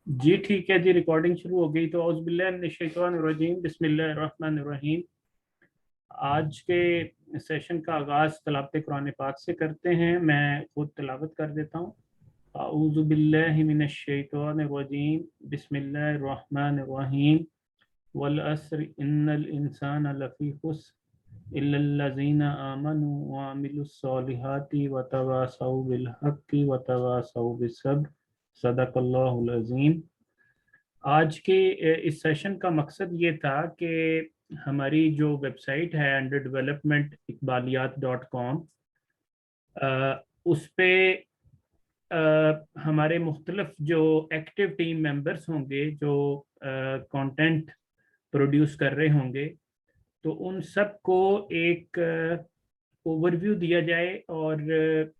जी ठीक है जी, रिकॉर्डिंग शुरू हो गई तो औज़ुबिल्लाहि बिस्मिल्लाहिर रहमानिर रहीम। आज के सेशन का आगाज़ तलावत कुरान पाक से करते हैं। मैं खुद तिलावत कर देता हूँ। औज़ु बिल्लाहि मिनश शैतानिर रजीम, बिस्मिल्लाहिर रहमानिर रहीम। वल अस्र इन्नल इंसाना लफ़ी खुस्र इल्लल्लज़ीना आमनु व अमिलुस सॉलिहाति व तवासौ बिल हक़्क़ि व तवासौ बिस्सब्र। सदक़ल्लाहुल अज़ीम। आज के इस सेशन का मकसद ये था कि हमारी जो वेबसाइट है अंडर डेवलपमेंट इकबालियात.com, उस पे हमारे मुख्तलिफ जो एक्टिव टीम मेंबर्स होंगे जो कंटेंट प्रोड्यूस कर रहे होंगे, तो उन सब को एक ओवरव्यू दिया जाए और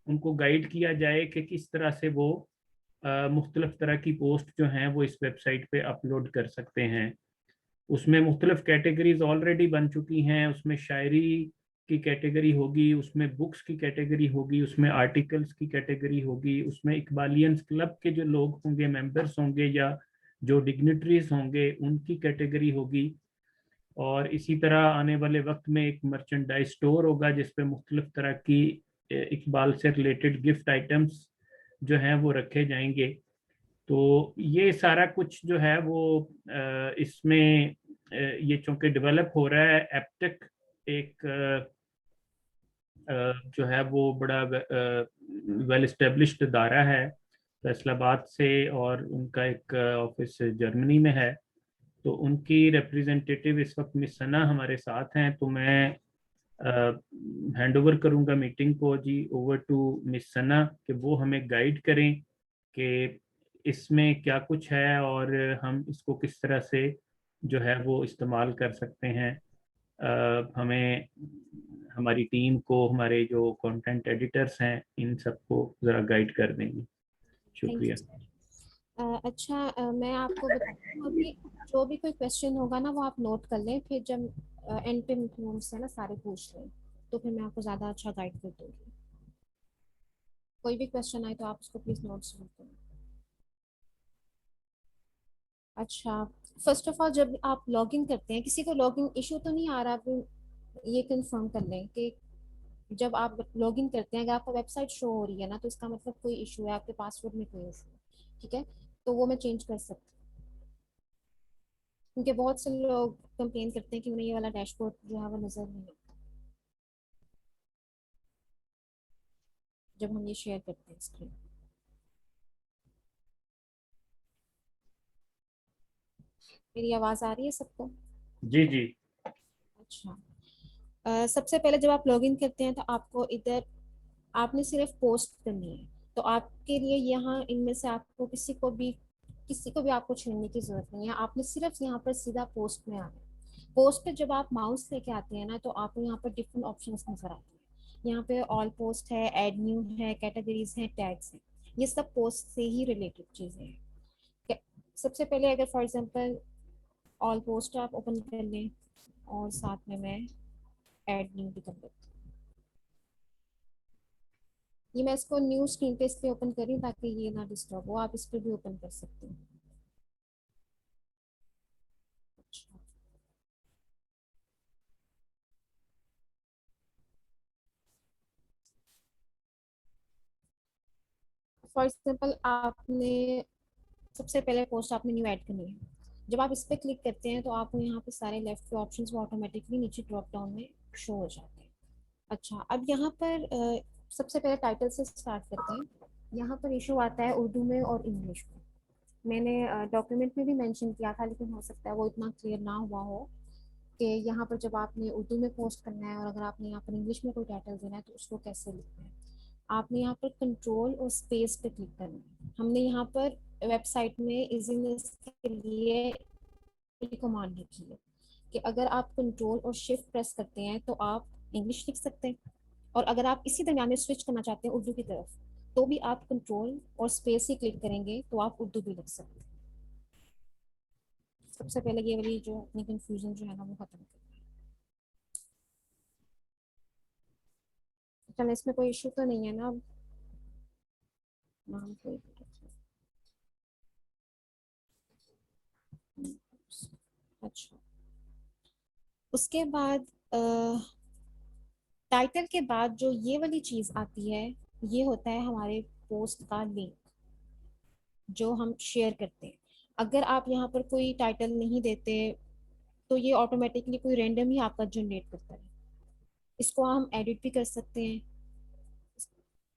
उनको गाइड किया जाए कि किस तरह से वो मुख्तलिफ तरह की पोस्ट जो हैं वो इस वेबसाइट पे अपलोड कर सकते हैं। उसमें मुख्तलिफ कैटेगरीज ऑलरेडी बन चुकी हैं। उसमें शायरी की कैटेगरी होगी, उसमें बुक्स की कैटेगरी होगी, उसमें आर्टिकल्स की कैटेगरी होगी, उसमें इकबालियंस क्लब के जो लोग होंगे, मेंबर्स होंगे या जो डिग्निटरीज होंगे उनकी कैटेगरी होगी। और इसी तरह आने वाले वक्त में एक मर्चेंडाइज स्टोर होगा जिसपे मुख्तलिफ तरह की इकबाल से रिलेटेड गिफ्ट आइटम्स जो हैं वो रखे जाएंगे। तो ये सारा कुछ जो है वो इसमें ये चूंकि डेवलप हो रहा है। एप्टेक एक जो है वो बड़ा वेल एस्टेब्लिश्ड इदारा है फैसलाबाद से, और उनका एक ऑफिस जर्मनी में है। तो उनकी रिप्रेजेंटेटिव इस वक्त मिस सना हमारे साथ हैं। तो मैं हैंड ओवर करूंगा मीटिंग को जी, ओवर टू मिस सना, कि वो हमें गाइड करें कि इसमें क्या कुछ है और हम इसको किस तरह से जो है वो इस्तेमाल कर सकते हैं। हमें, हमारी टीम को, हमारे जो कंटेंट एडिटर्स हैं, इन सबको ज़रा गाइड कर देंगे। थैंक शुक्रिया। You sir. अच्छा, मैं आपको बताती हूँ अभी। जो भी कोई क्वेश्चन होगा ना वो आप नोट कर लें, फिर जब एंड पे मुझसे ना सारे पूछ लें, तो फिर मैं आपको ज़्यादा अच्छा गाइड कर दूँगी। कोई भी क्वेश्चन आए तो आप उसको प्लीज़ नोट्स नोट करें। अच्छा, फर्स्ट ऑफ ऑल जब आप लॉगिन करते हैं, किसी को लॉगिन इशू तो नहीं आ रहा? आप ये कंफर्म कर लें कि जब आप लॉगिन करते हैं, अगर आपको वेबसाइट शो हो रही है ना, तो इसका मतलब कोई इशू है, आपके पासवर्ड में कोई इशू है। ठीक है, तो वो मैं चेंज कर सकती हूँ, क्योंकि बहुत से लोग कंप्लेन करते हैं कि उन्हें ये वाला डैशबोर्ड जो है वो नजर नहीं आता जब हम ये शेयर करते हैं स्क्रीन। मेरी आवाज़ आ रही है सबको? जी जी। अच्छा, सबसे पहले जब आप लॉगिन करते हैं तो आपको इधर आपने सिर्फ पोस्ट करनी है। तो आपके लिए यहाँ इनमें से आपको किसी को भी आपको छेड़ने की जरूरत नहीं है। आपने सिर्फ यहाँ पर सीधा पोस्ट में आना है। पोस्ट पे जब आप माउस लेके आते हैं ना, तो आपको यहाँ पर डिफरेंट ऑप्शंस नजर आते हैं। यहाँ पे ऑल पोस्ट है, एड न्यू है, कैटेगरीज हैं, टैग्स हैं। ये सब पोस्ट से ही रिलेटेड चीजें हैं। सबसे पहले अगर फॉर एग्जांपल ऑल पोस्ट आप ओपन कर लें, और साथ में मैं एड न्यू भी कर लेती हूँ। ये मैं इसको न्यू स्क्रीन पे इसलिए ओपन कर रही हूँ ताकि ये ना डिस्टर्ब हो। आप इस पे भी ओपन कर सकते हैं। अच्छा, फॉर एग्जाम्पल आपने सबसे पहले पोस्ट आपने न्यू ऐड करनी है। जब आप इस पे क्लिक करते हैं तो आपको यहाँ पे सारे लेफ्ट के ऑप्शंस वो ऑटोमेटिकली नीचे ड्रॉप डाउन में शो हो जाते हैं। अच्छा, अब यहाँ पर सबसे पहले टाइटल से स्टार्ट करते हैं। यहाँ पर इशू आता है उर्दू में और इंग्लिश में। मैंने डॉक्यूमेंट में भी मेंशन किया था, लेकिन हो सकता है वो इतना क्लियर ना हुआ हो कि यहाँ पर जब आपने उर्दू में पोस्ट करना है और अगर आपने यहाँ पर इंग्लिश में कोई टाइटल देना है तो उसको कैसे लिखना है। आपने यहाँ पर कंट्रोल और स्पेस पे क्लिक करना है। हमने यहाँ पर वेबसाइट में इजीनेस के लिए एक कमांड लिखी है कि अगर आप कंट्रोल और शिफ्ट प्रेस करते हैं तो आप इंग्लिश लिख सकते हैं, और अगर आप इसी दरमियान में स्विच करना चाहते हैं उर्दू की तरफ, तो भी आप कंट्रोल और स्पेस ही क्लिक करेंगे तो आप उर्दू भी लिख सकते हैं। सबसे पहले ये वाली जो अपनी कंफ्यूजन जो है ना वो खत्म करना है। चलो, इसमें कोई इशू तो नहीं है ना? नाम कोई अच्छा, उसके बाद टाइटल के बाद जो ये वाली चीज आती है, ये होता है हमारे पोस्ट का लिंक जो हम शेयर करते हैं। अगर आप यहाँ पर कोई टाइटल नहीं देते तो ये ऑटोमेटिकली कोई रैंडम ही आपका जनरेट करता है। इसको हम एडिट भी कर सकते हैं।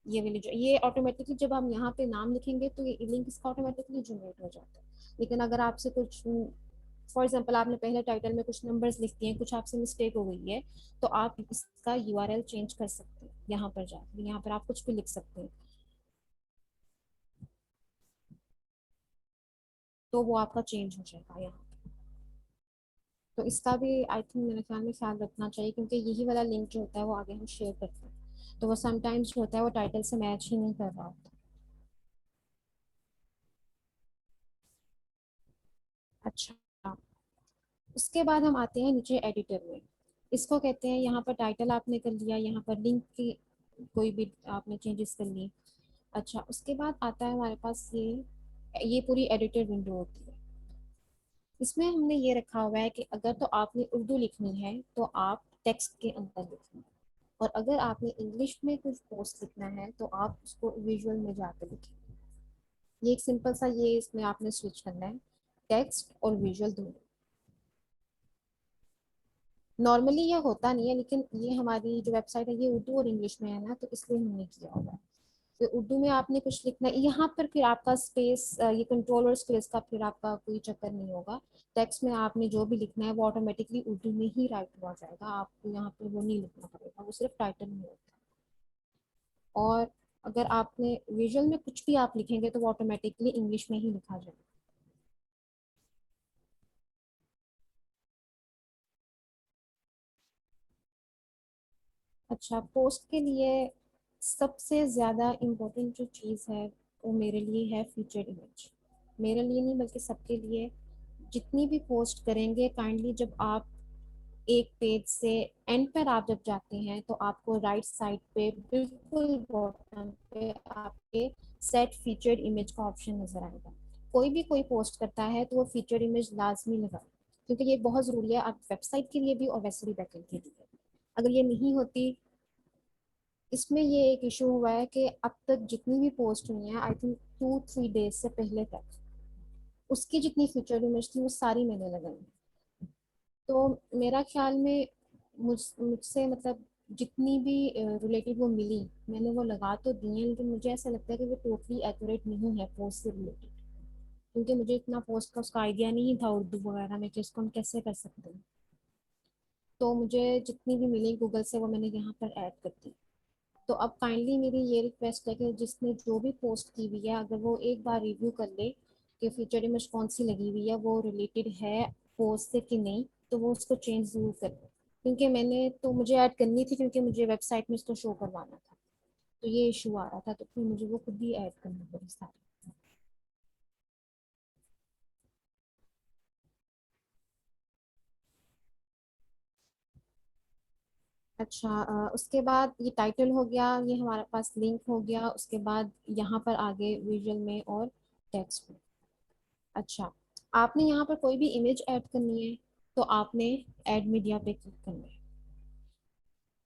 ये वाली जो ये ऑटोमेटिकली जब हम यहाँ पे नाम लिखेंगे तो ये लिंक इसका ऑटोमेटिकली जनरेट हो जाता है। लेकिन अगर आपसे कुछ, फॉर एग्जांपल आपने पहले टाइटल में कुछ नंबर्स लिख दिए हैं, कुछ आपसे मिस्टेक हो गई है, तो आप इसका यूआरएल चेंज कर सकते हैं। यहाँ पर जाकर यहाँ पर आप कुछ भी लिख सकते हैं, तो वो आपका चेंज हो जाएगा यहाँ। तो इसका भी आई थिंक मेरे ख्याल में ख्याल रखना चाहिए, क्योंकि यही वाला लिंक जो होता है वो आगे हम शेयर करते हैं, तो वो समटाइम्स जो होता है वो टाइटल से मैच ही नहीं कर रहा होता। अच्छा, उसके बाद हम आते हैं नीचे एडिटर में। इसको कहते हैं, यहाँ पर टाइटल आपने कर लिया, यहाँ पर लिंक की कोई भी आपने चेंजेस कर ली। अच्छा, उसके बाद आता है हमारे पास ये पूरी एडिटर विंडो होती है। इसमें हमने ये रखा हुआ है कि अगर तो आपने उर्दू लिखनी है तो आप टेक्स्ट के अंदर लिखना, और अगर आपने इंग्लिश में कुछ पोस्ट लिखना है तो आप उसको विजुअल में जाकर लिखें। ये एक सिंपल सा ये इसमें आपने स्विच करना है, टेक्स्ट और विजुअल दोनों। नॉर्मली ये होता नहीं है, लेकिन ये हमारी जो वेबसाइट है ये उर्दू और इंग्लिश में है ना, तो इसलिए हमने किया होगा। तो उर्दू में आपने कुछ लिखना है यहाँ पर, फिर आपका स्पेस, ये कंट्रोल और स्पेस का फिर आपका कोई चक्कर नहीं होगा। टेक्स्ट में आपने जो भी लिखना है वो ऑटोमेटिकली उर्दू में ही राइट हुआ जाएगा, आपको यहाँ पर वो नहीं लिखना पड़ेगा, वो सिर्फ टाइटल में होता है। और अगर आपने विजुअल में कुछ भी आप लिखेंगे तो वो ऑटोमेटिकली इंग्लिश में ही लिखा जाएगा। अच्छा, पोस्ट के लिए सबसे ज़्यादा इम्पोर्टेंट जो चीज़ है वो मेरे लिए है फीचर्ड इमेज। मेरे लिए नहीं बल्कि सबके लिए। जितनी भी पोस्ट करेंगे, काइंडली जब आप एक पेज से एंड पर आप जब जाते हैं तो आपको राइट साइड पे बिल्कुल बॉटम पे आपके सेट फीचर्ड इमेज का ऑप्शन नजर आएगा। कोई भी कोई पोस्ट करता है तो वो फीचर्ड इमेज लाजमी लगाए, क्योंकि ये बहुत ज़रूरी है आप वेबसाइट के लिए भी और वैसे भी बैकएंड के लिए। अगर ये नहीं होती, इसमें ये एक इशू हुआ है कि अब तक जितनी भी पोस्ट हुई हैं, आई थिंक 2-3 डेज से पहले तक, उसकी जितनी फीचर इमेज थी वो सारी मैंने लगाई। तो मेरा ख्याल में मुझसे मतलब जितनी भी रिलेटेड वो मिली, मैंने वो लगा तो दी है, लेकिन मुझे ऐसा लगता है कि वो टोटली एक्यूरेट नहीं है पोस्ट से रिलेटेड, क्योंकि मुझे इतना पोस्ट का उसका आइडिया नहीं था उर्दू वगैरह में कि इसको हम कैसे कर सकते हैं। तो मुझे जितनी भी मिली गूगल से वो मैंने यहाँ पर ऐड कर दी। तो अब काइंडली मेरी ये रिक्वेस्ट है कि जिसने जो भी पोस्ट की हुई है, अगर वो एक बार रिव्यू कर ले कि फीचर इमेज कौन सी लगी हुई है, वो रिलेटेड है पोस्ट से कि नहीं, तो वो उसको चेंज जरूर करे। क्योंकि मैंने तो मुझे ऐड करनी थी, क्योंकि मुझे वेबसाइट में इसको शो करवाना था, तो ये इशू आ रहा था, तो फिर मुझे वो खुद ही ऐड करनी पड़ी सारी। अच्छा, उसके बाद ये टाइटल हो गया, ये हमारे पास लिंक हो गया। उसके बाद यहाँ पर आगे विजुअल में और टेक्स्ट में। अच्छा, आपने यहाँ पर कोई भी इमेज ऐड करनी है तो आपने ऐड मीडिया पे क्लिक करना है।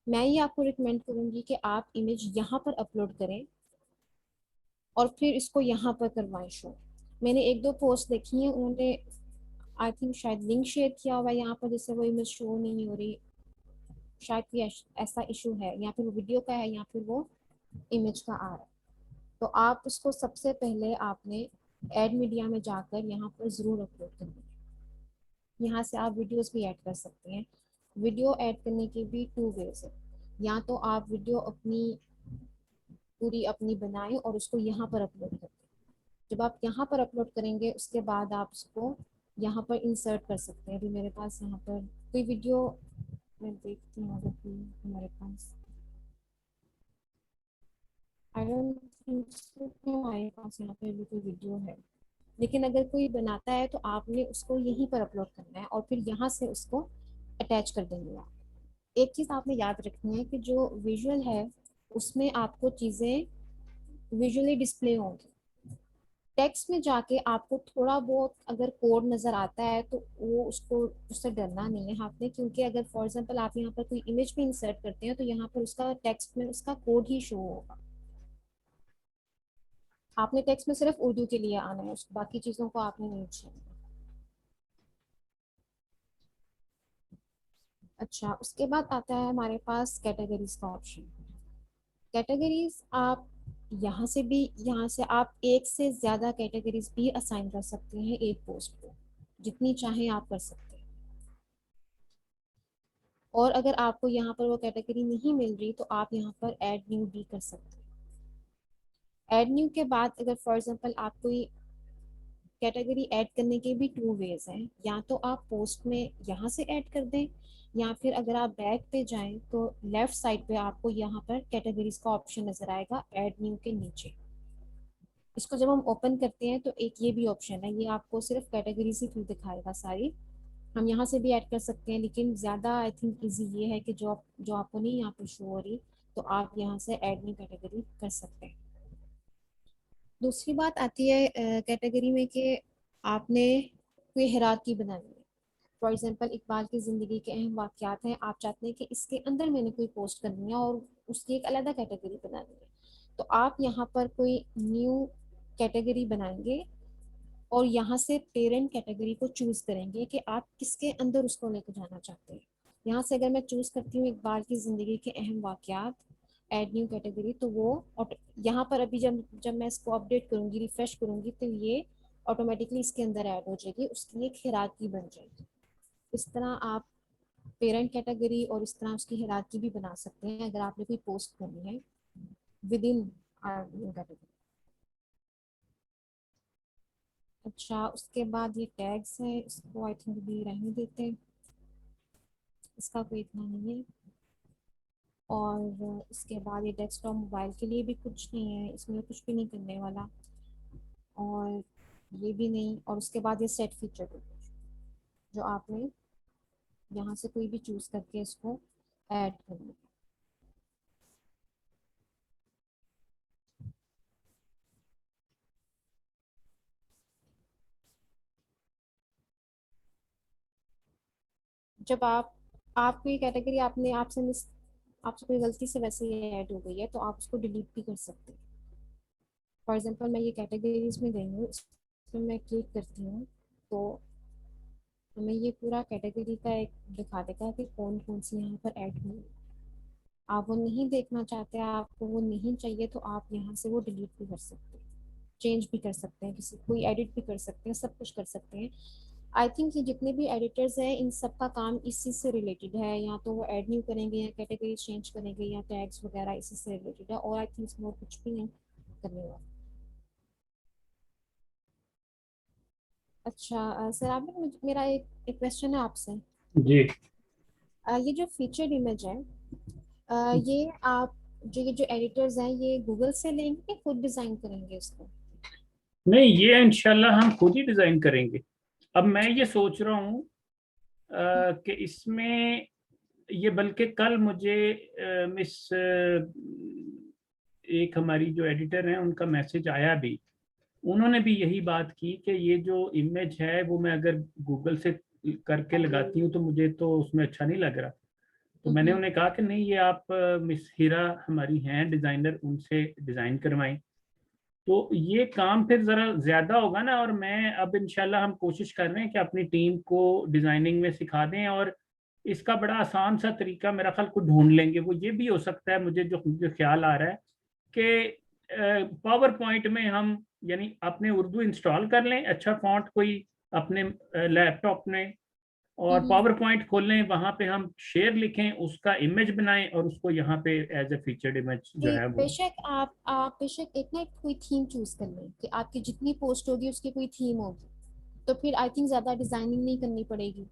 मैं ये आपको रिकमेंड करूंगी कि आप इमेज यहाँ पर अपलोड करें और फिर इसको यहाँ पर करवाएं शो। मैंने एक दो पोस्ट देखी हैं, उन्होंने आई थिंक शायद लिंक शेयर किया हुआ है यहाँ पर, जिससे वो इमेज शो नहीं हो रही। शायद कोई ऐसा इशू है, या फिर वो वीडियो का है या फिर वो इमेज का आ रहा है। तो आप उसको सबसे पहले आपने ऐड मीडिया में जाकर यहाँ पर ज़रूर अपलोड करना है। यहाँ से आप वीडियोस भी ऐड कर सकते हैं। वीडियो ऐड करने की भी 2 वेज है। या तो आप वीडियो अपनी पूरी अपनी बनाएं और उसको यहाँ पर अपलोड करें। जब आप यहाँ पर अपलोड करेंगे उसके बाद आप उसको यहाँ पर इंसर्ट कर सकते हैं। अभी मेरे पास यहाँ पर कोई वीडियो, मैं देखती हूँ अगर कोई हमारे पास, आई डोंट थिंक सो कि हमारे पास यहाँ पे भी कोई वीडियो है। लेकिन अगर कोई बनाता है तो आपने उसको यहीं पर अपलोड करना है और फिर यहाँ से उसको अटैच कर देंगे आप। एक चीज़ आपने याद रखनी है कि जो विजुअल है उसमें आपको चीज़ें विजुअली डिस्प्ले होंगी। टेक्स्ट में जाके आपको थोड़ा बहुत अगर कोड नजर आता है तो वो उसको उससे डरना नहीं है आपने, क्योंकि अगर फॉर एग्जांपल आप यहाँ पर कोई इमेज भी इंसर्ट करते हैं तो यहाँ पर उसका टेक्स्ट में उसका कोड ही शो होगा। आपने टेक्स्ट में सिर्फ उर्दू के लिए आना है, उस बाकी चीजों को आपने नहीं छेड़ना। अच्छा, उसके बाद आता है हमारे पास कैटेगरीज का ऑप्शन। कैटेगरीज आप यहाँ से आप एक से ज्यादा कैटेगरीज भी असाइन कर सकते हैं एक पोस्ट को, जितनी चाहे आप कर सकते हैं। और अगर आपको यहाँ पर वो कैटेगरी नहीं मिल रही तो आप यहाँ पर ऐड न्यू भी कर सकते हैं। ऐड न्यू के बाद अगर फॉर एग्जांपल आप कोई कैटेगरी ऐड करने के भी टू वेज हैं, या तो आप पोस्ट में यहाँ से ऐड कर दें, या फिर अगर आप बैक पे जाएं तो लेफ्ट साइड पे आपको यहाँ पर कैटेगरीज का ऑप्शन नजर आएगा ऐड न्यू के नीचे। इसको जब हम ओपन करते हैं तो एक ये भी ऑप्शन है, ये आपको सिर्फ कैटेगरीज ही फिर दिखाएगा सारी। हम यहाँ से भी ऐड कर सकते हैं, लेकिन ज़्यादा आई थिंक इजी ये है कि जो आपको नहीं यहाँ पर शो हो रही तो आप यहाँ से ऐड न्यू कैटेगरी कर सकते हैं। दूसरी बात आती है कैटेगरी में कि आपने कोई हिराकी बनानी है। फॉर एग्जांपल इकबाल की ज़िंदगी के अहम वाक़यात हैं, आप चाहते हैं कि इसके अंदर मैंने कोई पोस्ट करनी है और उसकी एक अलग कैटेगरी बनानी है, तो आप यहाँ पर कोई न्यू कैटेगरी बनाएंगे और यहाँ से पेरेंट कैटेगरी को चूज करेंगे कि आप किसके अंदर उसको लेकर जाना चाहते हैं। यहाँ से अगर मैं चूज करती हूँ इकबाल की जिंदगी के अहम वाकयात ऐड न्यू कैटेगरी, तो वो यहाँ पर अभी जब जब मैं इसको अपडेट करूंगी रिफ्रेश करूंगी तो ये ऑटोमेटिकली इसके अंदर ऐड हो जाएगी, उसकी एक हिराकी बन जाएगी। इस तरह आप पेरेंट कैटेगरी और इस तरह उसकी हिराकी भी बना सकते हैं अगर आपने कोई पोस्ट करनी है विद इन कैटेगरी। अच्छा, उसके बाद ये टैग्स है, इसको आई थिंक भी रहने देते हैं, इसका कोई इतना नहीं है। और इसके बाद ये डेस्कटॉप मोबाइल के लिए भी कुछ नहीं है, इसमें कुछ भी नहीं करने वाला, और ये भी नहीं। और उसके बाद ये सेट फीचर जो आपने यहाँ से कोई भी चूज करके इसको ऐड करना है। जब आप कोई कैटेगरी आपने आपसे कोई गलती से वैसे ये ऐड हो गई है तो आप उसको डिलीट भी कर सकते हैं। फॉर एग्जांपल मैं ये कैटेगरीज में गई हूँ, इसमें मैं क्लिक करती हूँ तो हमें ये पूरा कैटेगरी का एक दिखा देगा कि कौन कौन सी यहाँ पर ऐड हुई है। आप वो नहीं देखना चाहते, आपको वो नहीं चाहिए, तो आप यहाँ से वो डिलीट भी कर सकते हैं, चेंज भी कर सकते हैं, किसी कोई एडिट भी कर सकते हैं, सब कुछ कर सकते हैं। आई थिंक ये जितने भी एडिटर्स हैं इन सब का काम इसी से रिलेटेड है, या तो वो ऐड न्यू करेंगे या कैटेगरी चेंज करेंगे या टैग्स वगैरह इसी से रिलेटेड है, और आई थिंक इसमें और कुछ भी नहीं करने वाला। अच्छा सर, आपने मेरा एक क्वेश्चन है आपसे। जी। ये जो फीचर्ड इमेज है, ये आप ये जो एडिटर्स हैं ये गूगल से लेंगे कि खुद डिजाइन करेंगे इसको? नहीं, ये इंशाल्लाह हम खुद ही डिजाइन करेंगे। अब मैं ये सोच रहा हूँ कि इसमें ये, बल्कि कल मुझे मिस एक हमारी जो एडिटर हैं उनका मैसेज आया भी। उन्होंने भी यही बात की कि ये जो इमेज है वो मैं अगर गूगल से करके लगाती हूँ तो मुझे तो उसमें अच्छा नहीं लग रहा। तो मैंने हम्म। उन्हें कहा कि नहीं, ये आप मिस हीरा हमारी हैं डिज़ाइनर, उनसे डिज़ाइन करवाएं। तो ये काम फिर ज़रा ज़्यादा होगा ना, और मैं अब इंशाल्लाह हम कोशिश कर रहे हैं कि अपनी टीम को डिज़ाइनिंग में सिखा दें, और इसका बड़ा आसान सा तरीका मेरा ख्याल को ढूंढ लेंगे। वो ये भी हो सकता है, मुझे ख्याल आ रहा है कि पावर पॉइंट में हम यानी अपने उर्दू इंस्टॉल कर लें, अच्छा फॉन्ट कोई अपने लैपटॉप में, और हम्म। पावर पॉइंट खोल लें, वहां पे हम शेयर लिखें, उसका इमेज बनाएं और उसको यहाँ पे एज ए फीचर्ड इमेज जो है वो। बेशक आप बेशक एक ना एक कोई थीम चूज कर लें कि आपकी जितनी पोस्ट होगी उसकी कोई थीम होगी, तो फिर आई थिंक ज्यादा डिजाइनिंग नहीं करनी पड़ेगी।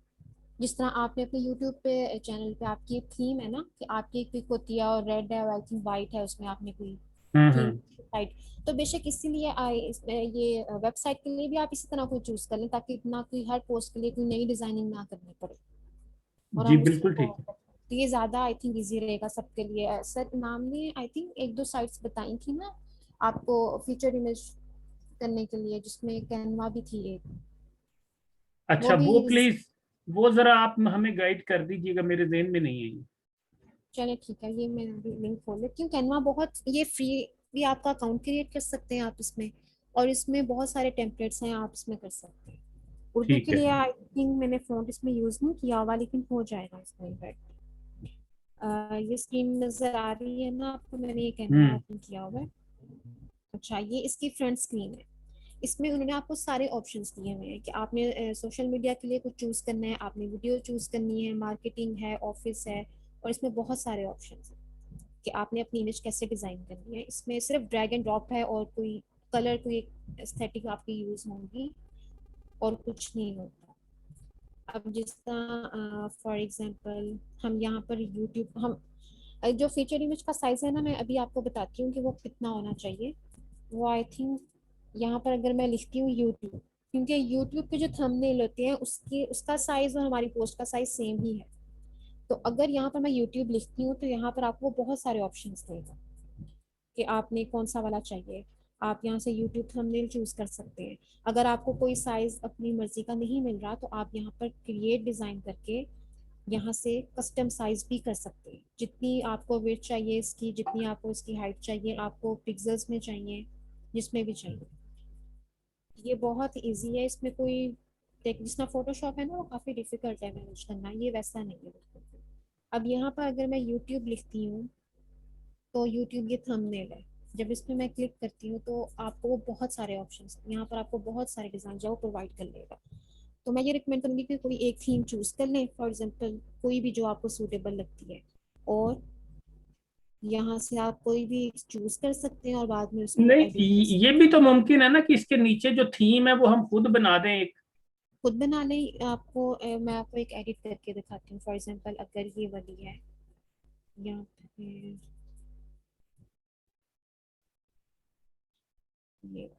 जिस तरह आपने अपने यूट्यूब पे चैनल पे आपकी एक थीम है ना कि आपकी एक पिक होती है और रेड है और आई थिंक वाइट है, उसमें आपने कोई थीम हम्म। साइट, तो बेशक इसीलिए ये वेबसाइट के लिए भी आप इसी तरह कोई चूज कर लें ताकि इतना कोई हर पोस्ट के लिए कोई नई डिजाइनिंग ना करनी पड़े, और जी हम उससे बिल्कुल ठीक है। तो ये ज्यादा आई थिंक इजी रहेगा सबके लिए। सर इमाम ने आई थिंक एक दो साइट्स बताई थी ना आपको फीचर इमेज करने के लिए, जिसमें कैनवा भी थी एक, अच्छा वो भी वो प्लीज, वो जरा आप हमें गाइड कर दीजिएगा, मेरे ज़हन में नहीं है ये। चले ठीक है, ये मैं अभी लिंक खोल लेती हूँ। कैनवा बहुत, ये फ्री भी, आपका अकाउंट क्रिएट कर सकते हैं आप इसमें, और इसमें बहुत सारे टेम्पलेट्स हैं, आप इसमें कर सकते हैं। उर्दू ठीक के है। लिए आई थिंक मैंने फ़ॉन्ट इसमें यूज़ नहीं किया हुआ, लेकिन हो जाएगा इसमें इनफैक्ट। ये स्क्रीन नज़र आ रही है ना आपको, मैंने ये कैनवा हम्म। ओपन किया हुआ है। अच्छा, ये इसकी फ्रंट स्क्रीन है। इसमें उन्होंने आपको सारे ऑप्शंस दिए हुए हैं कि आपने सोशल मीडिया के लिए कुछ चूज़ करना है, आपने वीडियो चूज़ करनी है, मार्केटिंग है, ऑफिस है, और इसमें बहुत सारे ऑप्शंस हैं कि आपने अपनी इमेज कैसे डिज़ाइन करनी है। इसमें सिर्फ ड्रैग एंड ड्रॉप है, और कोई कलर, कोई एस्थेटिक आपकी यूज़ होंगी, और कुछ नहीं होता। अब जिसका फॉर एग्जांपल हम यहाँ पर यूट्यूब, हम जो फीचर इमेज का साइज़ है ना, मैं अभी आपको बताती हूँ कि वो कितना होना चाहिए। वो आई थिंक यहाँ पर अगर मैं लिखती हूँ यूट्यूब, क्योंकि यूट्यूब पे जो थंबनेल होते हैं उसके, उसका साइज और हमारी पोस्ट का साइज सेम ही है। तो अगर यहाँ पर मैं यूट्यूब लिखती हूँ तो यहाँ पर आपको बहुत सारे ऑप्शंस देगा कि आपने कौन सा वाला चाहिए। आप यहाँ से यूट्यूब थंबनेल चूज कर सकते हैं। अगर आपको कोई साइज अपनी मर्जी का नहीं मिल रहा तो आप यहाँ पर क्रिएट डिजाइन करके यहाँ से कस्टम साइज भी कर सकते हैं। जितनी आपको वेट चाहिए इसकी, जितनी आपको इसकी हाइट चाहिए, आपको पिक्सल्स में चाहिए, जिसमें भी चाहिए। ये बहुत इजी है, इसमें कोई जिसना फोटोशॉप है ना, वो काफ़ी डिफिकल्ट है मैनेज करना, ये वैसा नहीं है बिल्कुल भी। अब यहाँ पर अगर मैं यूट्यूब लिखती हूँ तो यूट्यूब ये थंबनेल है। जब इस पर मैं क्लिक करती हूँ तो आपको वो बहुत सारे ऑप्शन, यहाँ पर आपको बहुत सारे डिज़ाइन जो प्रोवाइड कर लेगा। तो मैं ये रिकमेंड करूँगी कि कोई एक थीम चूज कर लें, फॉर एग्जाम्पल कोई भी जो आपको सूटेबल लगती है, और यहाँ से आप कोई भी चूज कर सकते हैं और बाद में उसको नहीं, एडिट कर ये सकते भी हैं। तो मुमकिन है ना कि इसके नीचे जो थीम है वो हम खुद बना दें एक। खुद बना लें आपको, मैं आपको एक एडिट करके दिखाती हूँ। फॉर एग्जांपल अगर ये वाली है, या फिर ये,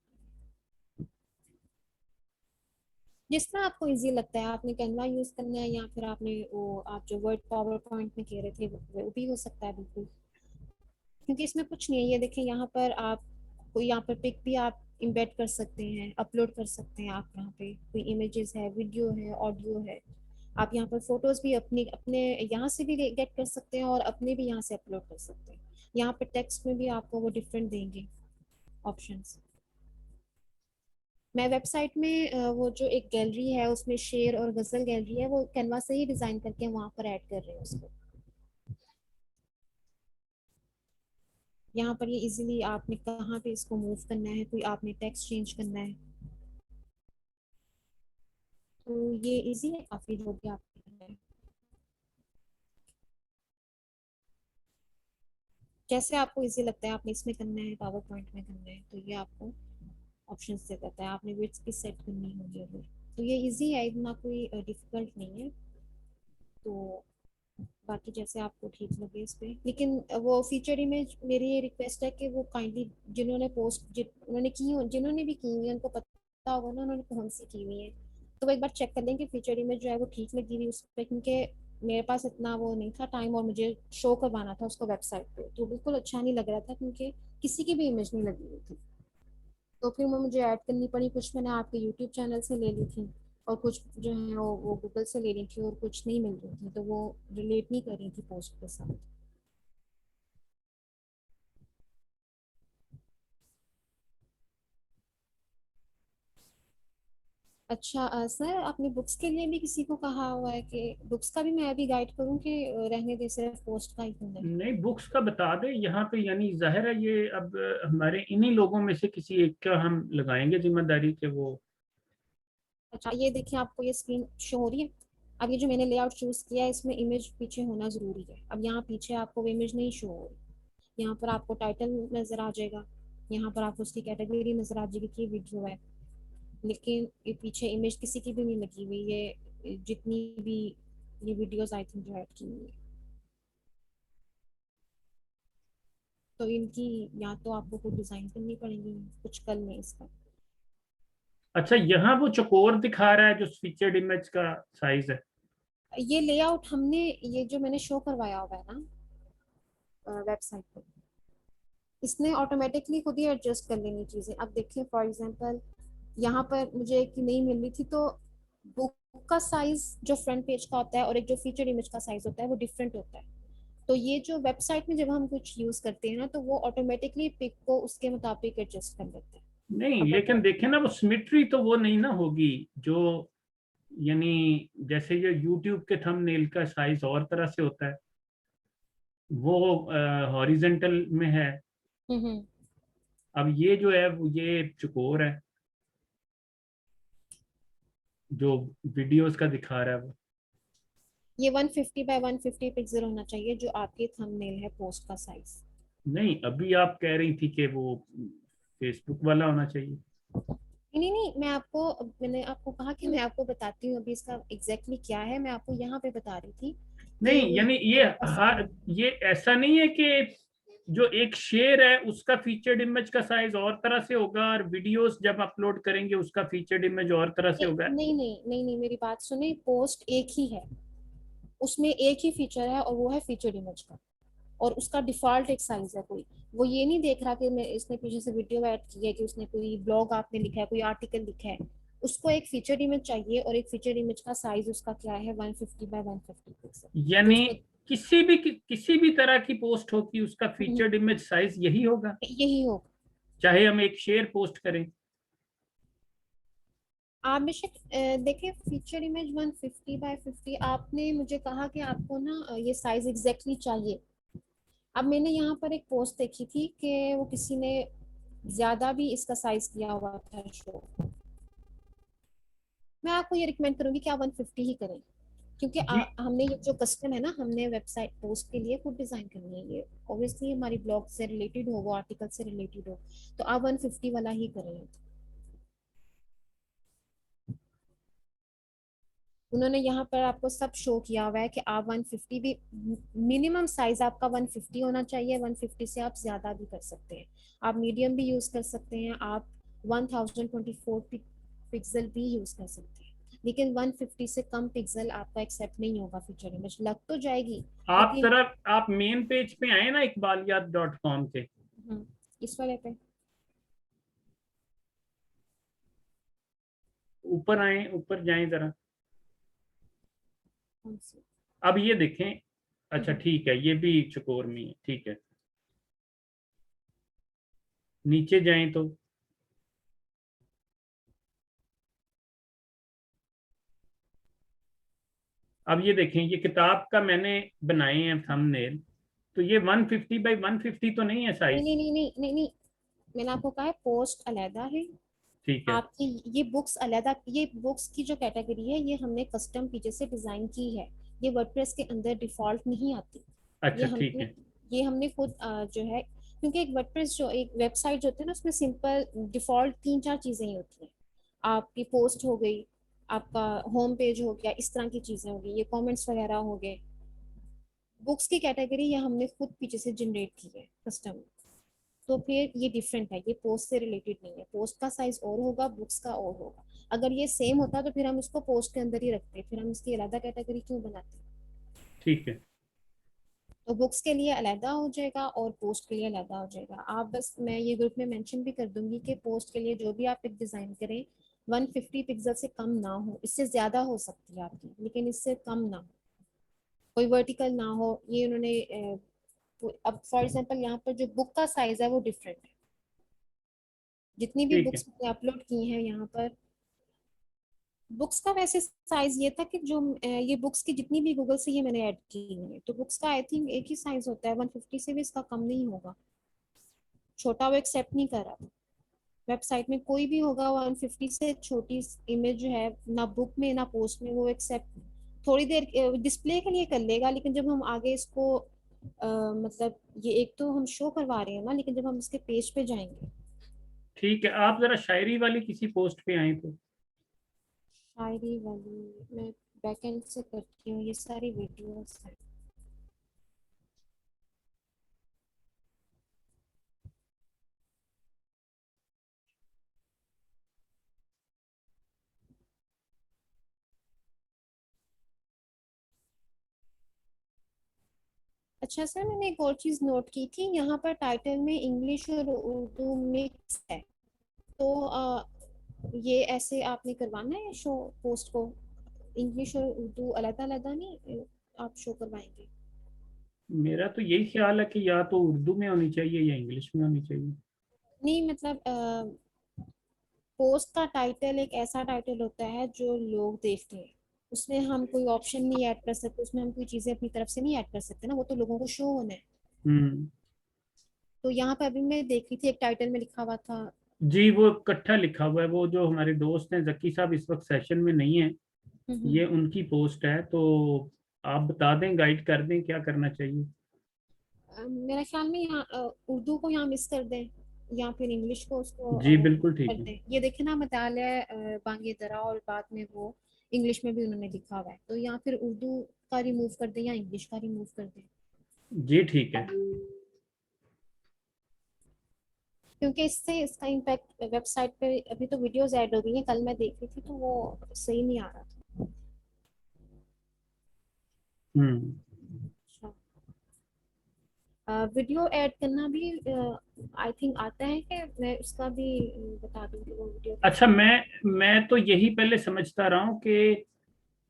जिस तरह आपको इजी लगता है, आपने कैनवा यूज करना है या फिर आपने वो, आप जो वर्ड पावर पॉइंट में कह रहे थे वो भी हो सकता है बिल्कुल। क्योंकि इसमें कुछ नहीं है, ये देखें यहाँ पर आप कोई, यहाँ पर पिक भी आप इम्बेड कर सकते हैं, अपलोड कर सकते हैं। आप यहाँ पे कोई इमेजेस है, वीडियो है, ऑडियो है। आप यहाँ पर फोटोज भी अपने अपने यहाँ से भी गेट कर सकते हैं, और अपने भी यहाँ से अपलोड कर सकते हैं। यहाँ पे टेक्स्ट में भी आपको वो डिफरेंट देंगे ऑप्शंस। मैं वेबसाइट में वो जो एक गैलरी है उसमें शेर और गजल गैलरी है, वो कैनवा से ही डिजाइन करके वहां पर ऐड कर रहे हैं उसको। यहाँ पर ये इजीली आपने कहाँ पे इसको मूव करना है, कोई आपने टेक्स्ट चेंज करना है, तो ये इजी है काफी, जो भी आपके लिए। जैसे आपको इजी लगता है, आपने इसमें करना है, पावर पॉइंट में करना है, तो ये आपको ऑप्शन से करता है। आपने विड्थ की सेट करनी होगी अगर, तो ये इजी है, इतना कोई डिफिकल्ट नहीं है। तो बाकी जैसे आपको ठीक लगे इस पे, लेकिन वो फीचर इमेज, मेरी ये रिक्वेस्ट है कि वो काइंडली जिन्होंने पोस्ट, उन्होंने की हो, जिन्होंने भी की हुई है उनको पता होगा ना उन्होंने कौन सी की हुई है। तो वो एक बार चेक कर लें कि फीचर इमेज जो है वो ठीक लगी हुई उस पर, क्योंकि मेरे पास इतना वो नहीं था टाइम, और मुझे शो करवाना था उसको वेबसाइट पे, तो बिल्कुल अच्छा नहीं लग रहा था क्योंकि किसी की भी इमेज नहीं लगी हुई थी। तो फिर वो मुझे ऐड करनी पड़ी, कुछ मैंने आपके यूट्यूब चैनल से ले ली थी, और कुछ जो है वो गूगल से ले रही थी, और कुछ नहीं मिल रही थी, तो वो रिलेट नहीं कर रही थी पोस्ट के साथ। अच्छा सर, आपने बुक्स के लिए भी किसी को कहा हुआ है कि बुक्स का भी मैं अभी गाइड करूँ, कि रहने दे सिर्फ पोस्ट का ही करना है? नहीं, बुक्स का बता दे यहाँ पे, यानी जाहिर है ये अब हमारे इन्हीं लोगों में से किसी एक का हम लगाएंगे जिम्मेदारी के वो। अच्छा, ये देखिए आपको ये स्क्रीन शो हो रही है। अब ये जो मैंने लेआउट चूज किया है, इसमें इमेज पीछे होना जरूरी है। अब यहाँ पीछे आपको वो इमेज नहीं शो हो रही, यहाँ पर आपको टाइटल नजर आ जाएगा, यहाँ पर आपको उसकी कैटेगरी नजर आ जाएगी कि वीडियो है, लेकिन ये पीछे इमेज किसी की भी नहीं लगी हुई, ये जितनी भी ये वीडियोस आई थिंक जो ऐड की हुई है, तो इनकी या तो आपको कोई डिजाइन करनी पड़ेगी, कुछ कर लें इसका। अच्छा, यहाँ वो चौकोर दिखा रहा है जो फीचर्ड इमेज का साइज है। ये लेआउट हमने, ये जो मैंने शो करवाया हुआ है ना वेबसाइट पे, इसने ऑटोमेटिकली खुद ही एडजस्ट कर लेनी चीजें। अब देखिए फॉर एग्जांपल यहाँ पर मुझे एक नहीं मिल रही थी, तो बुक का साइज जो फ्रंट पेज का होता है और एक जो फीचर इमेज का साइज होता है वो डिफरेंट होता है। तो ये जो वेबसाइट में जब हम कुछ यूज करते हैं ना, तो वो ऑटोमेटिकली पिक को उसके मुताबिक एडजस्ट कर लेते हैं। नहीं, अब लेकिन अगर देखे ना, वो सिमेट्री तो वो नहीं ना होगी जो, यानी जैसे ये यूट्यूब के थंबनेल का साइज और तरह से होता है, वो हॉरिजेंटल में है। हम्म, अब ये जो है वो ये चौकोर है जो वीडियोस का दिखा रहा है वो। ये 150 बाय 150 पिक्सल होना चाहिए जो आपके थंबनेल है पोस्ट का साइज। नहीं, अभी आप कह रही थी कि वो फेसबुक वाला होना चाहिए। नहीं नहीं नहीं, मैंने आपको कहा कि मैं आपको बताती हूँ अभी इसका एग्जैक्टली क्या है। मैं आपको यहाँ पे बता रही थी कि नहीं, वो यानी ये बुक का साइज। ये ऐसा नहीं है कि जो एक शेयर है उसका फीचर्ड इमेज का साइज और तरह से होगा और वीडियोस जब अपलोड करेंगे उसका फीचर्ड इमेज और तरह से होगा। नहीं, मेरी बात सुने, पोस्ट एक ही है, उसमें एक ही फीचर है और वो है फीचर इमेज का, और उसका डिफॉल्ट एक साइज है कोई। वो ये नहीं देख रहा कि मैं इसने पीछे से वीडियो ऐड की है, कि उसने कोई ब्लॉग आपने लिखा है, कोई आर्टिकल लिखा है। उसको एक फीचर इमेज चाहिए और एक फीचर इमेज का साइज उसका क्या है, 150 बाय 150 पिक्सल। तो यानी उसमें किसी भी तरह की पोस्ट होगी उसका फीचर्ड इमेज साइज यही होगा, यही होगा। चाहे हम एक शेयर पोस्ट करें। आप बेशक देखिए फीचर इमेज 150 बाय 50 आपने मुझे कहा कि आपको ना ये साइज एग्जैक्टली चाहिए। अब मैंने यहाँ पर एक पोस्ट देखी थी कि वो किसी ने ज्यादा भी इसका साइज किया हुआ था शो। मैं आपको ये रिकमेंड करूंगी कि आप 150 ही करें, क्योंकि जी, हमने ये जो कस्टम है ना, हमने वेबसाइट पोस्ट के लिए खुद डिजाइन करनी है। ये ऑब्वियसली हमारी ब्लॉग से रिलेटेड हो, वो आर्टिकल से रिलेटेड हो, तो आप 150 वाला ही करें। उन्होंने यहाँ पर आपको सब शो किया हुआ है कि आप 150 भी, मिनिमम साइज आपका 150 होना चाहिए। 150 से आप ज्यादा भी कर सकते हैं, आप मीडियम भी यूज कर सकते हैं, आप 1024 पिक्सल भी यूज कर सकते हैं। लेकिन 150 से कम पिक्सल आपका एक्सेप्ट नहीं होगा। फीचर इमेज लग तो जाएगी आप लेकिन। जरा आप मेन पेज पे आए ना इकबालियात.com के, इस वाले पे ऊपर आए, ऊपर जाएं जरा। कौन सी? अब ये देखें। अच्छा हम्म, ठीक है, ये भी चकोर में है, ठीक है। नीचे जाएं तो अब ये देखें, ये किताब का मैंने बनाए हैं थंबनेल, तो ये 150 बाई 150 तो नहीं है नहीं साइज। नहीं नहीं नहीं नहीं नहीं, मैंने आपको कहा है पोस्ट अलहदा है, ठीक है। आपकी ये बुक्स अलहदा। ये बुक्स की जो कैटेगरी है ये हमने कस्टम पीछे से डिजाइन की है। ये वर्डप्रेस के अंदर डिफॉल्ट नहीं आती। ये अच्छा ठीक हमने है। ये हमने खुद जो है, क्योंकि एक वर्डप्रेस जो एक वेबसाइट जो होती है ना, उसमें सिंपल डिफॉल्ट तीन चार चीजें ही होती हैं। आपकी पोस्ट हो गई, आपका होम पेज हो गया, इस तरह की चीजें हो गई, ये कमेंट्स वगैरह हो गए। बुक्स की कैटेगरी ये हमने खुद पीछे से जनरेट की है कस्टम। तो फिर ये डिफरेंट है, ये पोस्ट से रिलेटेड नहीं है। पोस्ट का साइज और होगा, बुक्स का और होगा। अगर ये सेम होता तो फिर हम इसको पोस्ट के अंदर ही रखते, फिर हम इसकी अलग कैटेगरी क्यों बनाते। ठीक है। तो बुक्स के लिए अलहदा हो जाएगा और पोस्ट के लिए अलहदा हो जाएगा। आप बस, मैं ये ग्रुप में मेंशन भी कर दूंगी कि पोस्ट के लिए जो भी आप पिक डिजाइन करें 150 पिक्सल से कम ना हो। इससे ज्यादा हो सकती है आपकी, लेकिन इससे कम ना हो। कोई वर्टिकल ना हो। ये उन्होंने अब फॉर एग्जांपल यहाँ पर जो बुक का साइज है वो डिफरेंट है। जितनी भी ठीक है। बुक्स मैंने अपलोड की हैं यहाँ पर, बुक्स का वैसे साइज ये था कि जो ये बुक्स की जितनी भी गूगल से ये मैंने ऐड की है, तो बुक्स का आई थिंक एक ही साइज होता है, 150 से भी इसका कम नहीं होगा। छोटा वो एक्सेप्ट नहीं कर रहा। वेबसाइट में कोई भी होगा 150 से छोटी इमेज जो है, ना बुक में ना पोस्ट में, वो एक्सेप्ट थोड़ी देर डिस्प्ले के लिए कर लेगा। लेकिन जब हम आगे इसको मतलब ये एक तो हम शो करवा रहे हैं ना, लेकिन जब हम इसके पेज पे जाएंगे। ठीक है, आप जरा शायरी वाली किसी पोस्ट पे आए तो। शायरी वाली मैं बैकएंड से करती हूँ, ये सारी वीडियोस हैं। अच्छा सर, मैंने एक और चीज नोट की थी, यहाँ पर टाइटल में इंग्लिश और उर्दू मिक्स है, तो ये ऐसे आपने करवाना है शो पोस्ट को, इंग्लिश और उर्दू अलग अलग नहीं आप शो करवाएंगे? मेरा तो यही ख्याल है कि या तो उर्दू में होनी चाहिए या इंग्लिश में होनी चाहिए। नहीं मतलब पोस्ट का टाइटल एक ऐसा टाइटल होता है जो लोग देखते हैं, उसमें हम कोई ऑप्शन नहीं ऐड कर सकते, उसमें हम कोई चीजें अपनी तरफ से नहीं ऐड कर सकते ना, वो तो लोगों को शो होना है। हम्म। तो यहाँ पर अभी मैं देख रही थी एक टाइटल में लिखा हुआ था। जी वो इकट्ठा लिखा हुआ है, वो जो हमारे दोस्त हैं जकी साहब इस वक्त सेशन में नहीं है, हम्म। ये उनकी पोस्ट है, तो आप बता दें, गाइड कर दें क्या करना चाहिए। मेरा ख्याल में यहाँ उर्दू को यहाँ मिस कर दें या फिर इंग्लिश को उसको जी बिल्कुल कर ठीक है। दें। ये देखे ना, मतालिया बांगे दरा, और बाद में वो इंग्लिश में भी उन्होंने लिखा हुआ है, तो या फिर उर्दू का रिमूव कर दें या इंग्लिश का रिमूव कर दें, जी ठीक है। क्योंकि इससे इसका इम्पैक्ट वेबसाइट पे, अभी तो वीडियोस ऐड हो गई हैं, कल मैं देख रही थी तो वो सही नहीं आ रहा था। हम्म। अच्छा, वीडियो ऐड करना भी आई थिंक आता है, कि मैं उसका भी बता दूं कि वो वीडियो अच्छा, कैसे। मैं तो यही पहले समझता रहा हूँ कि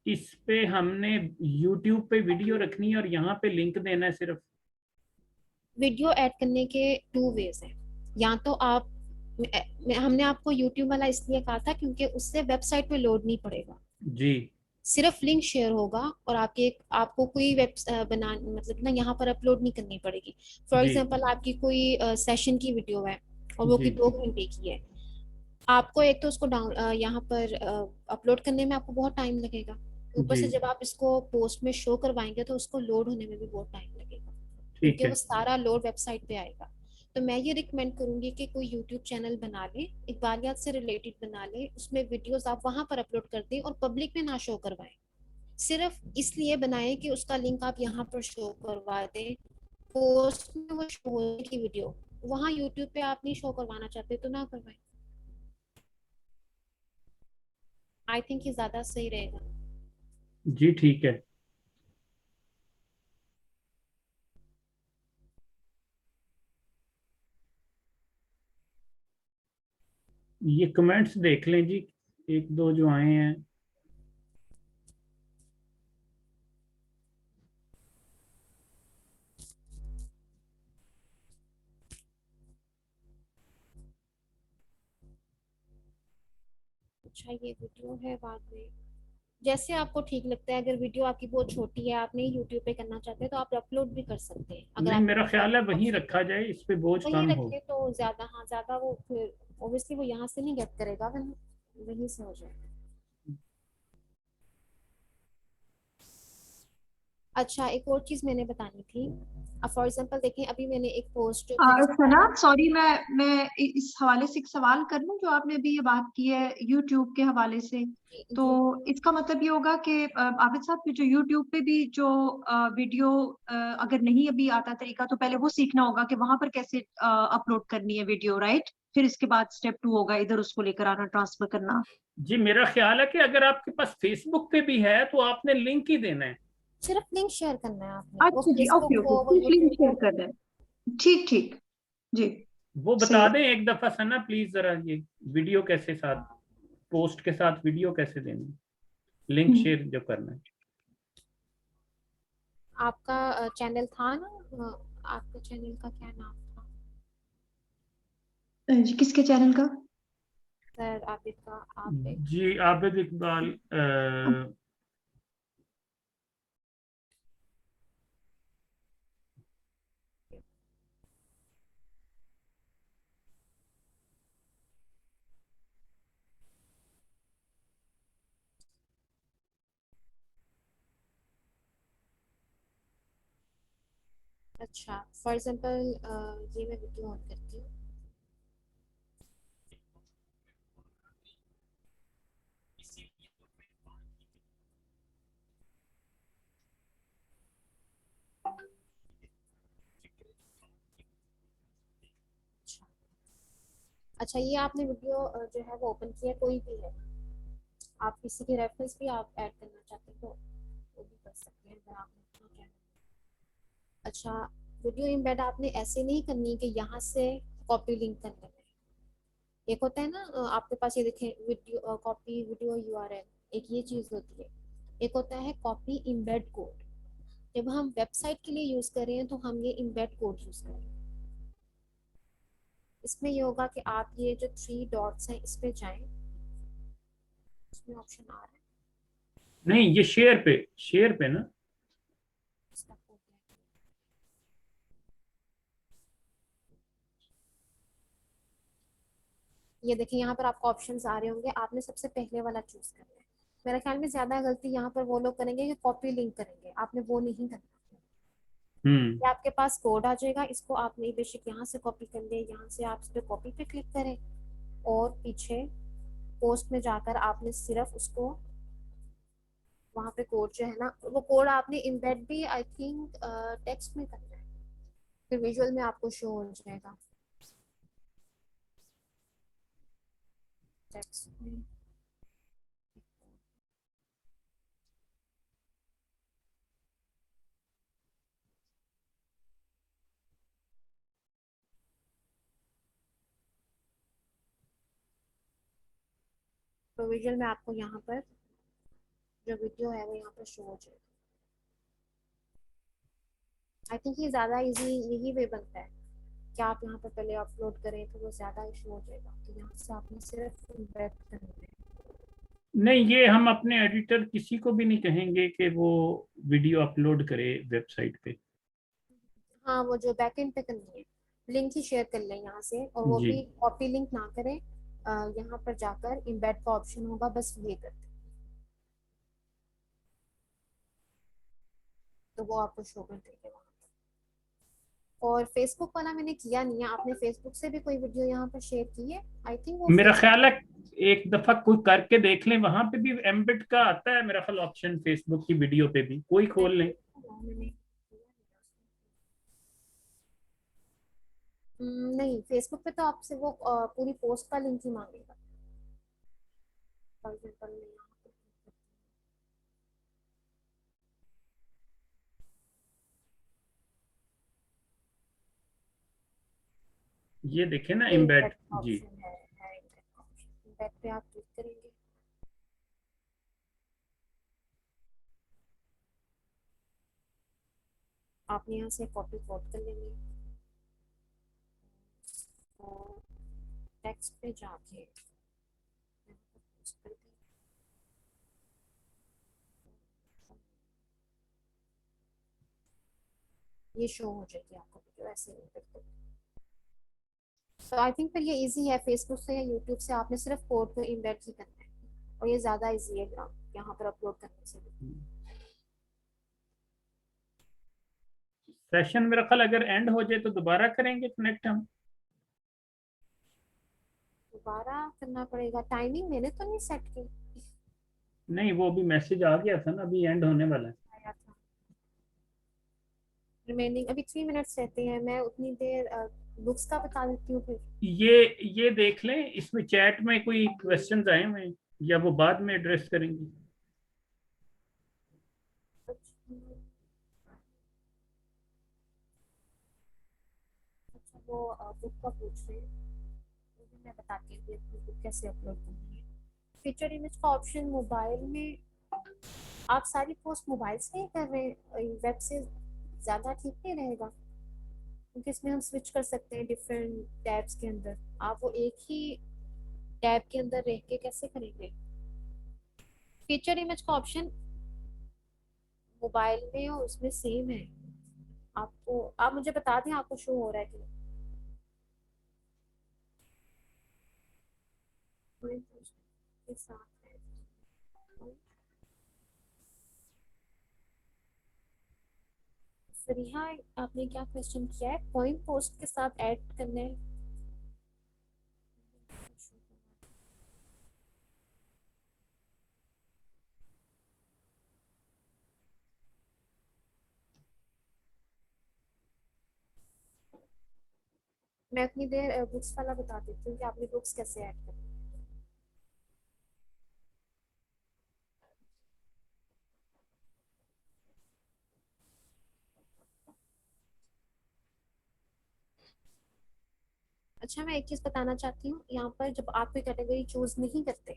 इस पे हमने यूट्यूब पे वीडियो रखनी है और यहाँ पे लिंक देना है सिर्फ। वीडियो ऐड करने के टू वेज हैं। या तो आप हमने आपको यूट्यूब वाला इसलिए कहा था क्योंकि उससे वेबसाइट पे लोड नहीं पड़ेगा, जी सिर्फ लिंक शेयर होगा, और आपके आपको कोई वेब बना मतलब ना यहाँ पर अपलोड नहीं करनी पड़ेगी। फॉर जी एग्जांपल आपकी कोई सेशन की वीडियो है और वो जी की 2 घंटे की है, आपको एक तो उसको डाउन यहाँ पर अपलोड करने में आपको बहुत टाइम लगेगा, ऊपर जी से जब आप इसको पोस्ट में शो करवाएंगे तो उसको लोड होने में भी बहुत टाइम लगेगा, ठीक क्योंकि है। वो सारा लोड वेबसाइट पे आएगा। तो मैं ये रिकमेंड करूंगी कि कोई यूट्यूब चैनल बना ले, इकबालियात से रिलेटेड बना ले, उसमें वीडियोस आप वहां पर अपलोड कर दें और पब्लिक में ना शो करवाएं। सिर्फ इसलिए बनाएं कि उसका लिंक आप यहाँ पर शो करवा दें, पोस्ट में वो शो होने की वीडियो, वहां यूट्यूब पे आप नहीं शो करवाना चाहते तो ना करवाएं। आई थिंक ये ज्यादा सही रहेगा। जी ठीक है। ये कमेंट्स देख लें जी, एक दो जो आए हैं। अच्छा, ये वीडियो है, बाद में जैसे आपको ठीक लगता है, अगर वीडियो आपकी बहुत छोटी है, आप नहीं यूट्यूब पे करना चाहते, तो आप अपलोड भी कर सकते हैं, अगर नहीं, आपके मेरा पास ख्याल है वहीं ऑप्शन है। रखा जाए, इस पे बोझ वहीं कम हो। रखे तो ज्यादा, हाँ ज्यादा वो फिर ऑब्वियसली वो यहाँ से नहीं गेट करेगा, वहीं से हो जाएगा। अच्छा, एक और चीज मैंने बतानी थी। अब फॉर एग्जांपल देखें, अभी मैंने एक पोस्ट जो मैंने सना, बताया। सॉरी, मैं इस हवाले से एक सवाल कर लूं। जो आपने अभी ये बात की है यूट्यूब के हवाले से, तो जी इसका मतलब ये होगा कि आबिद साहब की जो यूट्यूब पे भी जो वीडियो अगर नहीं अभी आता तरीका, तो पहले वो सीखना होगा कि वहां पर कैसे अपलोड करनी है वीडियो, राइट? फिर इसके बाद स्टेप 2 होगा इधर उसको लेकर आना, ट्रांसफर करना। जी मेरा ख्याल है कि अगर आपके पास फेसबुक पे भी है तो आपने लिंक ही देना है। सिर्फ लिंक शेयर करना है आपने, वो अच्छा जी, ओके फेसबुक ओके, को, वो सिर्फ लिंक यूट्यूब शेयर को। कर रहे हैं। ठीक ठीक। जी, वो सही बता है। दें एक दफा सना प्लीज जरा, ये वीडियो कैसे साथ, पोस्ट के साथ वीडियो कैसे देनी, लिंक हम्म। शेयर जो करना है। आपका चैनल था ना, आपका चैनल का क्या नाम था जी, किसके चैनल का? सर? आबिद का, आबिद। जी आबिद इकबाल। अच्छा, फॉर एग्जांपल ये मैं वीडियो ऑन करती हूँ। अच्छा, अच्छा, ये आपने वीडियो जो है वो ओपन किया, कोई भी है, आप किसी के रेफरेंस भी आप ऐड करना चाहते हैं तो वो भी कर सकते हैं, अगर आपने अपना channel। अच्छा, वीडियो एम्बेड आपने ऐसे नहीं करनी कि यहाँ से कॉपी लिंक करने में। एक होता है ना आपके पास ये देखें वीडियो कॉपी वीडियो यूआरएल, एक ये चीज होती है। एक होता है कॉपी इम्बेड कोड। जब हम वेबसाइट के लिए यूज कर रहे हैं तो हम ये इम्बेड कोड यूज कर रहे हैं। इसमें ये होगा कि आप ये जो 3 डॉट्स हैं इस पे जाएं, इसमें ऑप्शन आ रहा है नहीं, ये शेयर पे ना। इसका कोड है। ये देखिए यहाँ पर आपको ऑप्शंस आ रहे होंगे, आपने सबसे पहले वाला चूज करना है। मेरे ख्याल में ज्यादा गलती यहाँ पर वो लोग करेंगे कि कॉपी लिंक करेंगे, आपने वो नहीं करना। हम्म। ये आपके पास कोड आ जाएगा, इसको आपने बेशक यहाँ से कॉपी कर ले, यहाँ से आप इस पे कॉपी पे क्लिक करें और पीछे पोस्ट में जाकर आपने सिर्फ उसको वहां पे कोड जो है ना, वो कोड आपने इम्बेड भी आई थिंक टेक्स्ट में करना है, फिर विजुअल में आपको शो हो जाएगा टेक्स्ट में। तो विजुअल में आपको यहाँ पर जो वीडियो है वो यहाँ पर शो हो जाएगा। आई थिंक ये ज्यादा इजी यही वे बनता है कि आप यहाँ पर पहले अपलोड करें तो वो ज्यादा इशू हो जाएगा, तो यहाँ से आपने सिर्फ इम्बेड करना है। नहीं, ये हम अपने एडिटर किसी को भी नहीं कहेंगे कि वो वीडियो अपलोड करे वेबसाइट पे। हाँ, वो जो बैकएंड पे करनी है लिंक ही शेयर कर लें यहाँ से, और वो जी। भी कॉपी लिंक ना करें। यहाँ पर जाकर इम्बेड का ऑप्शन होगा, बस ये कर दें तो वो आपको शो कर देंगे वहाँ पर। और फेसबुक वाला मैंने किया नहीं है, आपने फेसबुक से भी कोई वीडियो यहाँ पर शेयर की है? आई थिंक वो मेरा फेसबुक। ख्याल है एक दफा कोई करके देख लें, वहां पे भी एम्बेड का आता है मेरा ख्याल ऑप्शन, फेसबुक की वीडियो पे भी कोई खोल लें। मैंने नहीं, फेसबुक पे तो आपसे वो पूरी पोस्ट का लिंक ही मांगेगा। फॉर एग्जांपल मैं यहाँ पे click करती ये देखे ना हूँ, ये एम्बेड। इम्बेड का जी। ऑप्शन है इम्बेड का ऑप्शन, इम्बेड पे आप क्लिक करेंगे। आपने यहाँ से कॉपी कोड कर लेंगे और टेक्स्ट पे जाके यहाँ पर पोस्ट कर दें। ये शो हो जाएगी आपको वीडियो ऐसे ही बिल्कुल। तो आई थिंक फिर ये इजी है, फेसबुक से या यूट्यूब से आपने सिर्फ कोड को इम्बेड ही करना है, और ये ज्यादा इजी है यहाँ पर अपलोड करने से। सेशन मेरा ख्याल अगर एंड हो जाए तो दोबारा करेंगे कनेक्ट हम। दोबारा करना पड़ेगा, टाइमिंग मैंने तो नहीं सेट की। नहीं, वो अभी मैसेज आ गया था ना, अभी एंड होने वाला है। आया था रिमेनिंग अभी 3 मिनट्स रहते हैं, मैं उतनी देर बुक्स का बता देती हूँ फिर। ये देख लें, इसमें चैट में कोई क्वेश्चंस आए हुए हैं या वो बाद में एड्रेस करेंगे। अच्छा, वो बुक का पूछ रहे हैं, वो भी मैं बताती हूँ अपनी बुक कैसे अपलोड करनी है। फीचर इमेज का ऑप्शन मोबाइल में, आप सारी पोस्ट मोबाइल से ही कर रहे हैं, वेब से ज़्यादा ठीक नहीं रहेगा, क्योंकि इसमें हम स्विच कर सकते हैं डिफरेंट टैब्स के अंदर। आप वो एक ही टैब के अंदर रह के कैसे करेंगे? फीचर इमेज का ऑप्शन मोबाइल में और उसमें सेम है। आपको आप मुझे बता दें आपको शो हो रहा है कि नहीं। के साथ है फरीहा, आपने क्या क्वेश्चन किया है? पॉइंट पोस्ट के साथ ऐड करना है। मैं अपनी देर बुक्स वाला बता देती हूँ कि आपने बुक्स कैसे ऐड करनी है। अच्छा, मैं एक चीज बताना चाहती हूँ, यहाँ पर जब आप कोई कैटेगरी चूज नहीं करते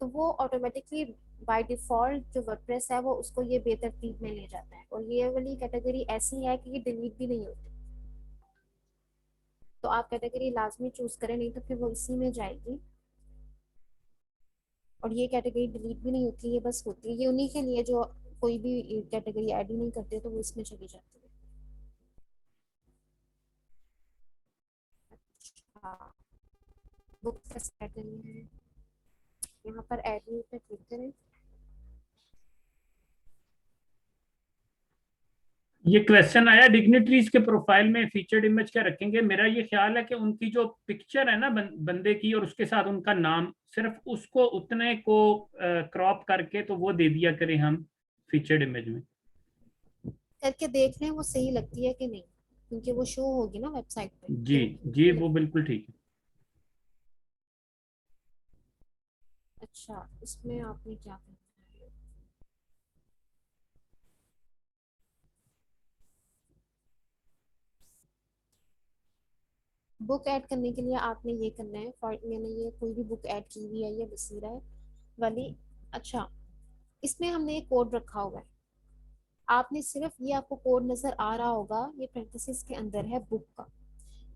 तो वो ऑटोमेटिकली बाय डिफॉल्ट जो वर्डप्रेस है वो उसको ये बेतरतीब में ले जाता है, और ये वाली कैटेगरी ऐसी है कि ये डिलीट भी नहीं होती। तो आप कैटेगरी लाजमी चूज करें, नहीं तो फिर वो इसी में जाएगी। और ये कैटेगरी डिलीट भी नहीं होती, ये बस होती है, ये उन्हीं के लिए जो कोई भी कैटेगरी ऐड ही नहीं करते तो वो इसमें चली जाती है। अच्छा, बुक कैसे ऐड करनी है, यहाँ पर ऐड न्यू पे क्लिक करें। ये क्वेश्चन आया डिग्निटरीज के प्रोफाइल में फीचर्ड इमेज क्या रखेंगे। मेरा ये ख्याल है कि उनकी जो पिक्चर है ना बंदे की, और उसके साथ उनका नाम, सिर्फ उसको उतने को क्रॉप करके तो वो दे दिया करें हम फीचर्ड इमेज में। करके देख लें वो सही लगती है कि नहीं, क्योंकि वो शो होगी ना वेबसाइट पे जी तो जी, वो वो बिल्कुल ठीक है। अच्छा, इसमें आपने क्या करना है, बुक ऐड करने के लिए आपने ये करना है, मैंने ये कोई भी बुक ऐड की हुई है, ये बसीरा है वाली। अच्छा, इसमें हमने एक कोड रखा हुआ है, आपने सिर्फ ये, आपको कोड नजर आ रहा होगा, ये पैरेंथेसिस के अंदर है बुक का।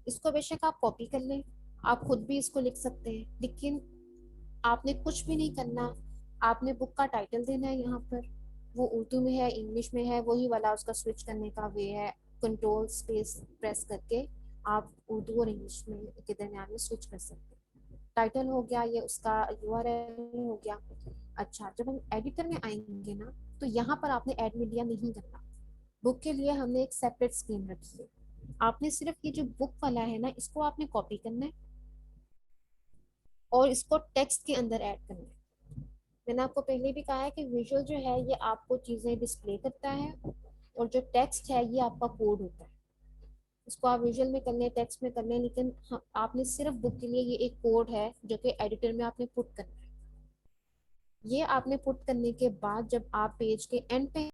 इसको बेशक आप कॉपी कर लें, आप खुद भी इसको लिख सकते हैं, लेकिन आपने कुछ भी नहीं करना। आपने बुक का टाइटल देना है यहाँ पर, वो उर्दू में है, इंग्लिश में है, वही वाला उसका स्विच करने का वे है, कंट्रोल स्पेस प्रेस करके आप उर्दू और इंग्लिश में के दरमियान में स्विच कर सकते हैं। टाइटल हो गया, ये उसका यूआरएल हो गया। अच्छा, जब हम एडिटर में आएंगे ना, तो यहाँ पर आपने ऐड मीडिया नहीं करना। बुक के लिए हमने एक सेपरेट स्क्रीन रखी है, आपने सिर्फ ये जो बुक वाला है ना, इसको आपने कॉपी करना है और इसको टेक्स्ट के अंदर ऐड करना है। मैंने आपको पहले भी कहा है कि विजुअल जो है ये आपको चीजें डिस्प्ले करता है, और जो टेक्स्ट है ये आपका कोड होता है। इसको आप विजुअल में कर लें, टेक्स्ट में कर लें, लेकिन हाँ, आपने सिर्फ बुक के लिए ये एक कोड है जो कि एडिटर में आपने पुट करना है। ये आपने पुट करने के बाद जब आप पेज के एंड पे